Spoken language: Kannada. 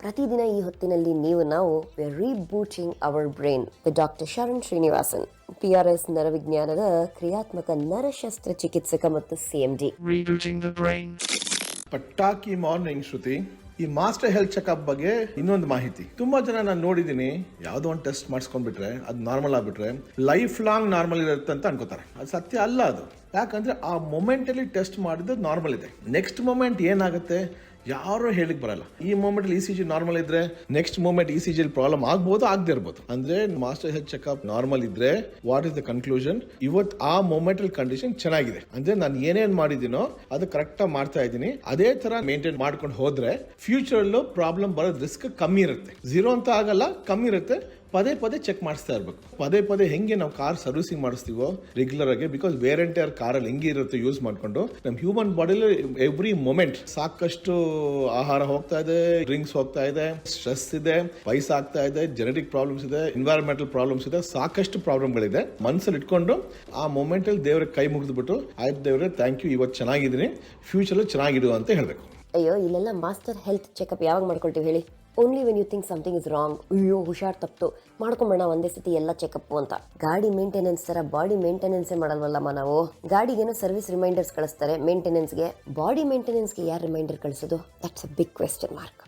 ಪ್ರತಿದಿನ ಈ ಹೊತ್ತಿನಲ್ಲಿ ನಾವು rebooting our brain with doctor Sharan Srinivasan, PRS ನರವಿಜ್ಞಾನದ ಕ್ರಿಯಾತ್ಮಕ ನರಶಸ್ತ್ರ ಚಿಕಿತ್ಸಕ ಮತ್ತು CMD. Rebooting the brain. ಪಟ್ಟಾಕಿ ಮಾರ್ನಿಂಗ್ ಶ್ರುತಿ. ಈ ಮಾಸ್ಟರ್ ಹೆಲ್ತ್ ಚೆಕಪ್ ಬಗ್ಗೆ ಇನ್ನೊಂದು ಮಾಹಿತಿ. ತುಂಬಾ ಜನ ನಾನು ನೋಡಿದೀನಿ, ಯಾವ್ದೋ ಒಂದು ಟೆಸ್ಟ್ ಮಾಡಿಸ್ಕೊಂಡ್ಬಿಟ್ರೆ ಅದು ನಾರ್ಮಲ್ ಆಗ್ಬಿಟ್ರೆ ಲೈಫ್ ಲಾಂಗ್ ನಾರ್ಮಲ್ ಇರುತ್ತೆ ಅಂತ ಅನ್ಕೋತಾರೆ. ಅದು ಸತ್ಯ ಅಲ್ಲ. ಅದು ಯಾಕಂದ್ರೆ ಆ ಮೊಮೆಂಟ್ ಅಲ್ಲಿ ಟೆಸ್ಟ್ ಮಾಡಿದ್ದು ನಾರ್ಮಲ್ ಇದೆ. ನೆಕ್ಸ್ಟ್ ಮೊಮೆಂಟ್ ಏನಾಗುತ್ತೆ ಯಾರು ಹೇಳಿಕ್ ಬರಲ್ಲ. ಈ ಮೂಮೆಂಟ್ ECG ನಾರ್ಮಲ್ ಇದ್ರೆ ನೆಕ್ಸ್ಟ್ ಮೂಮೆಂಟ್ ECG ಪ್ರಾಬ್ಲಮ್ ಆಗ್ಬೋದು, ಆಗದೆ ಇರ್ಬೋದು. ಅಂದ್ರೆ ಮಾಸ್ಟರ್ ಹೆಲ್ತ್ ಚೆಕ್ಅಪ್ ನಾರ್ಮಲ್ ಇದ್ರೆ ವಾಟ್ ಇಸ್ ದ ಕನ್ಕ್ಲೂಷನ್? ಇವತ್ತು ಆ ಮೂಮೆಂಟ್ ಕಂಡೀಷನ್ ಚೆನ್ನಾಗಿದೆ ಅಂದ್ರೆ ನಾನು ಏನೇನ್ ಮಾಡಿದೀನೋ ಅದು ಕರೆಕ್ಟ್ ಆಗಿ ಮಾಡ್ತಾ ಇದ್ದೀನಿ, ಅದೇ ತರ ಮೇಂಟೈನ್ ಮಾಡ್ಕೊಂಡು ಹೋದ್ರೆ ಫ್ಯೂಚರ್ ಅಲ್ಲೂ ಪ್ರಾಬ್ಲಮ್ ಬರೋದ್ ರಿಸ್ಕ್ ಕಮ್ಮಿ ಇರುತ್ತೆ. ಝೀರೋ ಅಂತ ಆಗಲ್ಲ, ಕಮ್ಮಿ ಇರುತ್ತೆ. ಪದೇ ಪದೇ ಚೆಕ್ ಮಾಡಿಸ್ತಾ ಇರ್ಬೇಕು. ಪದೇ ಪದೇ ಹೆಂಗೆ ನಾವು ಕಾರ್ ಸರ್ವಿಸಿಂಗ್ ಮಾಡಿಸ್ತೀವೋ ರೆಗ್ಯುಲರ್ ಆಗಿ, ಬಿಕಾಸ್ ವೇರ್ ಅಂಡ್ ಟೇರ್ ಕಾರಲ್ಲಿ ಹೆಂಗೆ ಇರುತ್ತೆ ಯೂಸ್ ಮಾಡ್ಕೊಂಡು ನಮ್ಮ ಹ್ಯೂಮನ್ ಬಾಡಿಲಿ ಎವ್ರಿ ಮೊಮೆಂಟ್ ಸಾಕಷ್ಟು ಆಹಾರ ಹೋಗ್ತಾ ಇದೆ, ಡ್ರಿಂಕ್ಸ್ ಹೋಗ್ತಾ ಇದೆ, ಸ್ಟ್ರೆಸ್ ಇದೆ, ವಯಸ್ಸಾಗ್ತಾ ಇದೆ, ಜೆನೆಟಿಕ್ ಪ್ರಾಬ್ಲಮ್ಸ್ ಇದೆ, ಎನ್ವೈರನ್ಮೆಂಟಲ್ ಪ್ರಾಬ್ಲಮ್ಸ್ ಇದೆ, ಸಾಕಷ್ಟು ಪ್ರಾಬ್ಲಮ್ಗಳಿದೆ. ಮನಸ್ಸಲ್ಲಿ ಇಟ್ಕೊಂಡು ಆ ಮೊಮೆಂಟ್ ಅಲ್ಲಿ ದೇವ್ರಿಗೆ ಕೈ ಮುಗಿದ್ಬಿಟ್ಟು ಆಯ್ತು ದೇವ್ರೆ ಥ್ಯಾಂಕ್ ಯು, ಇವತ್ತು ಚೆನ್ನಾಗಿದ್ದೀನಿ, ಫ್ಯೂಚರ್ ಚೆನ್ನಾಗಿಡು ಅಂತ ಹೇಳ್ಬೇಕು. ಅಯ್ಯೋ, ಇಲ್ಲೆಲ್ಲ ಮಾಸ್ಟರ್ ಹೆಲ್ತ್ ಚೆಕಪ್ ಯಾವಾಗ ಮಾಡ್ಕೊಳ್ತೀವಿ ಹೇಳಿ? Only when you think something is wrong. ಅಯ್ಯೋ ಹುಷಾರ್ ತಪ್ಪು, ಮಾಡ್ಕೊಂಬೇಡ ಒಂದೇ ಸತಿ ಎಲ್ಲ ಚೆಕಪ್ ಅಂತ. ಗಾಡಿ ಮೇಂಟೆನೆನ್ಸ್ ತರ ಬಾಡಿ ಮೇಂಟೆನೆನ್ಸೇ ಮಾಡಲ್ವಲ್ಲಮ್ಮ ನಾವು. ಗಾಡಿಗೇನೋ ಸರ್ವಿಸ್ ರಿಮೈಂಡರ್ಸ್ ಕಳಿಸ್ತಾರೆ ಮೇಂಟೆನೆನ್ಸ್ಗೆ, ಬಾಡಿ ಮೇಂಟೆನೆನ್ಸ್ಗೆ ಯಾರು ರಿಮೈಂಡರ್ ಕಳಿಸೋದು? That's a big question mark.